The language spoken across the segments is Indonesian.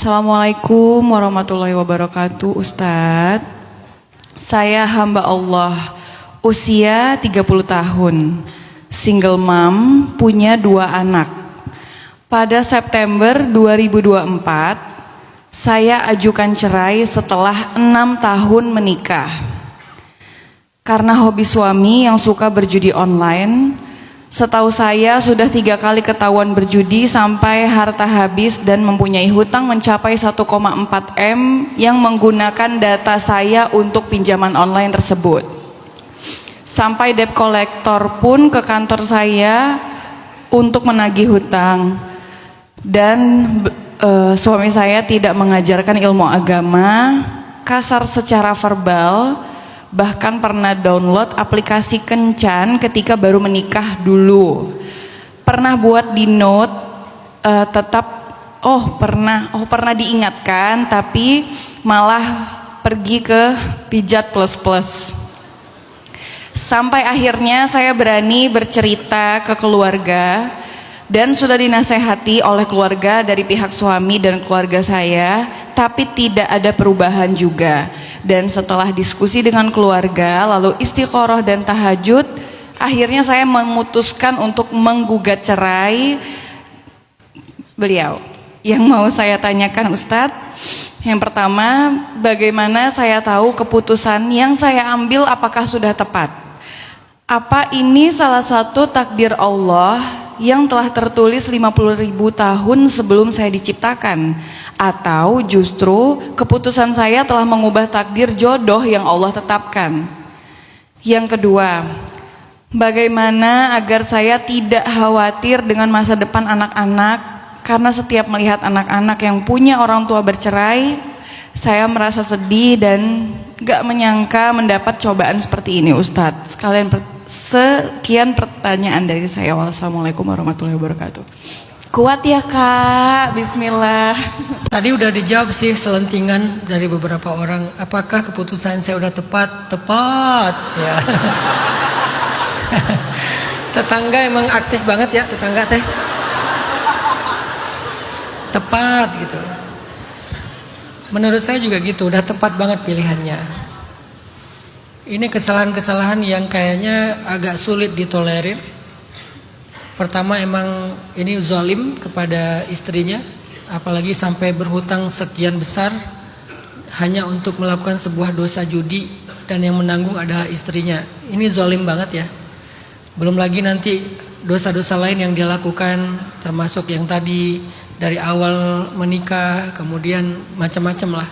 Assalamualaikum warahmatullahi wabarakatuh, Ustadz. Saya hamba Allah, usia 30 tahun, single mom, punya 2 anak. Pada September 2024, saya ajukan cerai setelah 6 tahun menikah. Karena hobi suami yang suka berjudi online, setahu saya sudah 3 kali ketahuan berjudi sampai harta habis dan mempunyai hutang mencapai 1,4 M yang menggunakan data saya untuk pinjaman online tersebut. Sampai debt collector pun ke kantor saya untuk menagih hutang. Dan suami saya tidak mengajarkan ilmu agama, kasar secara verbal, bahkan pernah download aplikasi kencan ketika baru menikah dulu. Pernah buat di note, pernah diingatkan, tapi malah pergi ke pijat plus. Sampai akhirnya saya berani bercerita ke keluarga dan sudah dinasehati oleh keluarga dari pihak suami dan keluarga saya, tapi tidak ada perubahan juga. Dan setelah diskusi dengan keluarga, lalu istikharah dan tahajud, akhirnya saya memutuskan untuk menggugat cerai beliau. Yang mau saya tanyakan, Ustadz, yang pertama, bagaimana saya tahu keputusan yang saya ambil apakah sudah tepat? Apa ini salah satu takdir Allah yang telah tertulis 50.000 tahun sebelum saya diciptakan, atau justru keputusan saya telah mengubah takdir jodoh yang Allah tetapkan? Yang kedua, bagaimana agar saya tidak khawatir dengan masa depan anak-anak? Karena setiap melihat anak-anak yang punya orang tua bercerai, saya merasa sedih dan gak menyangka mendapat cobaan seperti ini, Ustadz. Sekian pertanyaan dari saya. Wassalamualaikum warahmatullahi wabarakatuh. Kuat ya Kak, bismillah. Tadi udah dijawab sih selentingan dari beberapa orang. Apakah keputusan saya udah tepat? Tepat ya. Tetangga emang aktif banget ya, tetangga teh. Tepat gitu. Menurut saya juga gitu, udah tepat banget pilihannya. Ini kesalahan-kesalahan yang kayaknya agak sulit ditolerir. Pertama, emang ini zalim kepada istrinya, apalagi sampai berhutang sekian besar hanya untuk melakukan sebuah dosa judi, dan yang menanggung adalah istrinya. Ini zalim banget ya. Belum lagi nanti dosa-dosa lain yang dia lakukan, termasuk yang tadi dari awal menikah, kemudian macam-macam lah.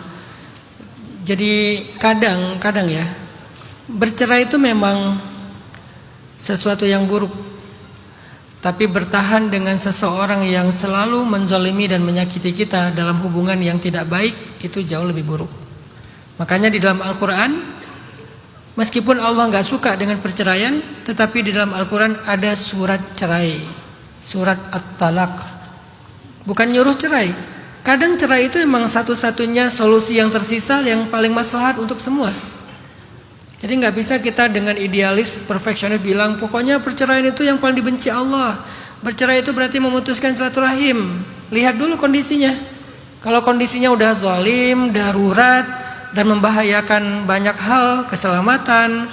Jadi kadang ya, bercerai itu memang sesuatu yang buruk. Tapi bertahan dengan seseorang yang selalu menzalimi dan menyakiti kita dalam hubungan yang tidak baik, itu jauh lebih buruk. Makanya di dalam Al-Quran, meskipun Allah gak suka dengan perceraian, tetapi di dalam Al-Quran ada surat cerai, surat At-Talaq. Bukan nyuruh cerai. Kadang cerai itu memang satu-satunya solusi yang tersisa yang paling maslahat untuk semua. Jadi nggak bisa kita dengan idealis, perfeksionis bilang pokoknya perceraian itu yang paling dibenci Allah. Bercerai itu berarti memutuskan silaturahim. Lihat dulu kondisinya. Kalau kondisinya udah zalim, darurat, dan membahayakan banyak hal, keselamatan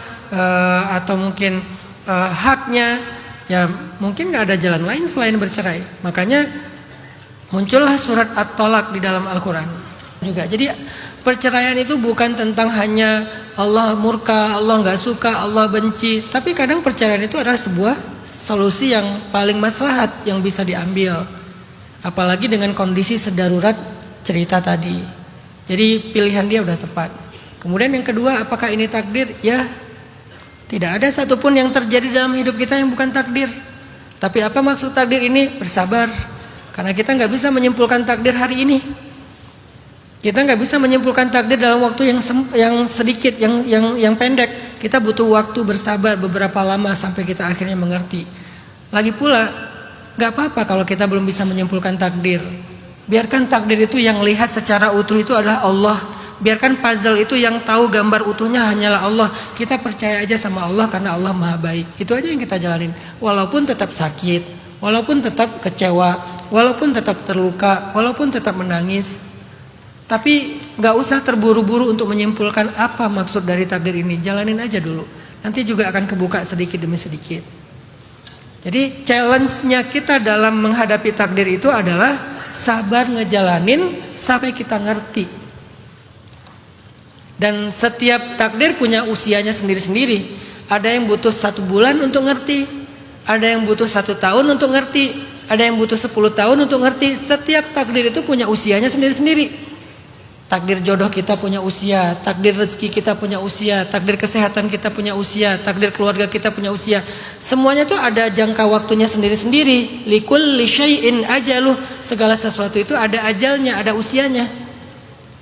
atau mungkin haknya, ya mungkin nggak ada jalan lain selain bercerai. Makanya muncullah surat At-Talaq di dalam Al-Quran juga. Jadi perceraian itu bukan tentang hanya Allah murka, Allah nggak suka, Allah benci. Tapi kadang perceraian itu adalah sebuah solusi yang paling maslahat yang bisa diambil. Apalagi dengan kondisi sedarurat cerita tadi. Jadi pilihan dia udah tepat. Kemudian yang kedua, apakah ini takdir? Ya, tidak ada satupun yang terjadi dalam hidup kita yang bukan takdir. Tapi apa maksud takdir ini? Bersabar. Karena kita nggak bisa menyimpulkan takdir hari ini. Kita nggak bisa menyimpulkan takdir dalam waktu yang sedikit, yang pendek. Kita butuh waktu bersabar beberapa lama sampai kita akhirnya mengerti. Lagi pula, nggak apa-apa kalau kita belum bisa menyimpulkan takdir. Biarkan takdir itu yang lihat secara utuh itu adalah Allah. Biarkan puzzle itu yang tahu gambar utuhnya hanyalah Allah. Kita percaya aja sama Allah karena Allah Maha Baik. Itu aja yang kita jalanin. Walaupun tetap sakit, walaupun tetap kecewa, walaupun tetap terluka, walaupun tetap menangis. Tapi nggak usah terburu-buru untuk menyimpulkan apa maksud dari takdir ini. Jalanin aja dulu. Nanti juga akan kebuka sedikit demi sedikit. Jadi challenge-nya kita dalam menghadapi takdir itu adalah sabar ngejalanin sampai kita ngerti. Dan setiap takdir punya usianya sendiri-sendiri. Ada yang butuh 1 bulan untuk ngerti. Ada yang butuh 1 tahun untuk ngerti. Ada yang butuh 10 tahun untuk ngerti. Setiap takdir itu punya usianya sendiri-sendiri. Takdir jodoh kita punya usia, takdir rezeki kita punya usia, takdir kesehatan kita punya usia, takdir keluarga kita punya usia. Semuanya itu ada jangka waktunya sendiri-sendiri. Likulli syai'in ajaluh. Segala sesuatu itu ada ajalnya, ada usianya.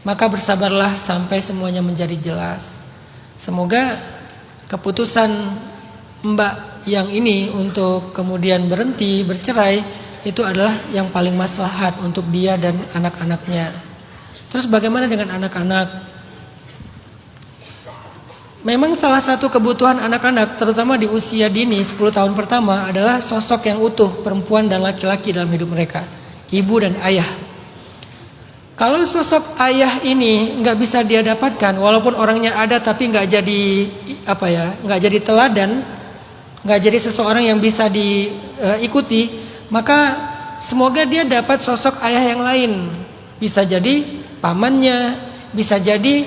Maka bersabarlah sampai semuanya menjadi jelas. Semoga keputusan Mbak yang ini untuk kemudian berhenti, bercerai, itu adalah yang paling maslahat untuk dia dan anak-anaknya. Terus bagaimana dengan anak-anak? Memang salah satu kebutuhan anak-anak, terutama di usia dini 10 tahun pertama, adalah sosok yang utuh, perempuan dan laki-laki dalam hidup mereka, ibu dan ayah. Kalau sosok ayah ini nggak bisa dia dapatkan, walaupun orangnya ada tapi nggak jadi nggak jadi teladan, nggak jadi seseorang yang bisa diikuti, maka semoga dia dapat sosok ayah yang lain. Bisa jadi pamannya, bisa jadi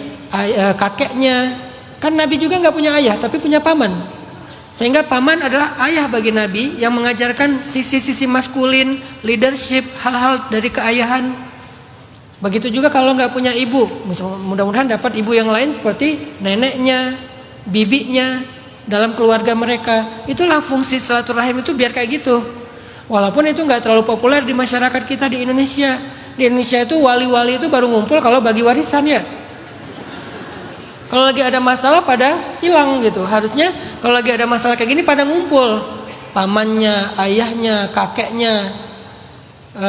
kakeknya. Kan Nabi juga nggak punya ayah, tapi punya paman. Sehingga paman adalah ayah bagi Nabi yang mengajarkan sisi-sisi maskulin, leadership, hal-hal dari keayahan. Begitu juga kalau nggak punya ibu, mudah-mudahan dapat ibu yang lain seperti neneknya, bibinya dalam keluarga mereka. Itulah fungsi silaturahim itu biar kayak gitu. Walaupun itu nggak terlalu populer di masyarakat kita di Indonesia. Di Indonesia itu wali-wali itu baru ngumpul kalau bagi warisan ya. Kalau lagi ada masalah pada hilang gitu. Harusnya kalau lagi ada masalah kayak gini pada ngumpul. Pamannya, ayahnya, kakeknya,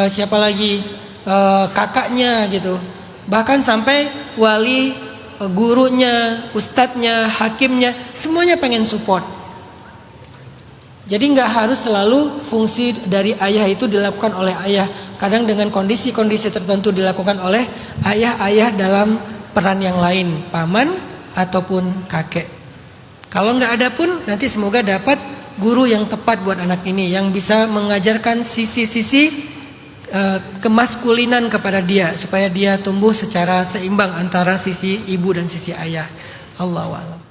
siapa lagi, kakaknya gitu. Bahkan sampai wali, gurunya, ustadznya, hakimnya, semuanya pengen support. Jadi nggak harus selalu fungsi dari ayah itu dilakukan oleh ayah. Kadang dengan kondisi-kondisi tertentu dilakukan oleh ayah-ayah dalam peran yang lain, paman ataupun kakek. Kalau nggak ada pun nanti semoga dapat guru yang tepat buat anak ini, yang bisa mengajarkan sisi-sisi kemaskulinan kepada dia, supaya dia tumbuh secara seimbang antara sisi ibu dan sisi ayah. Allahu a'lam.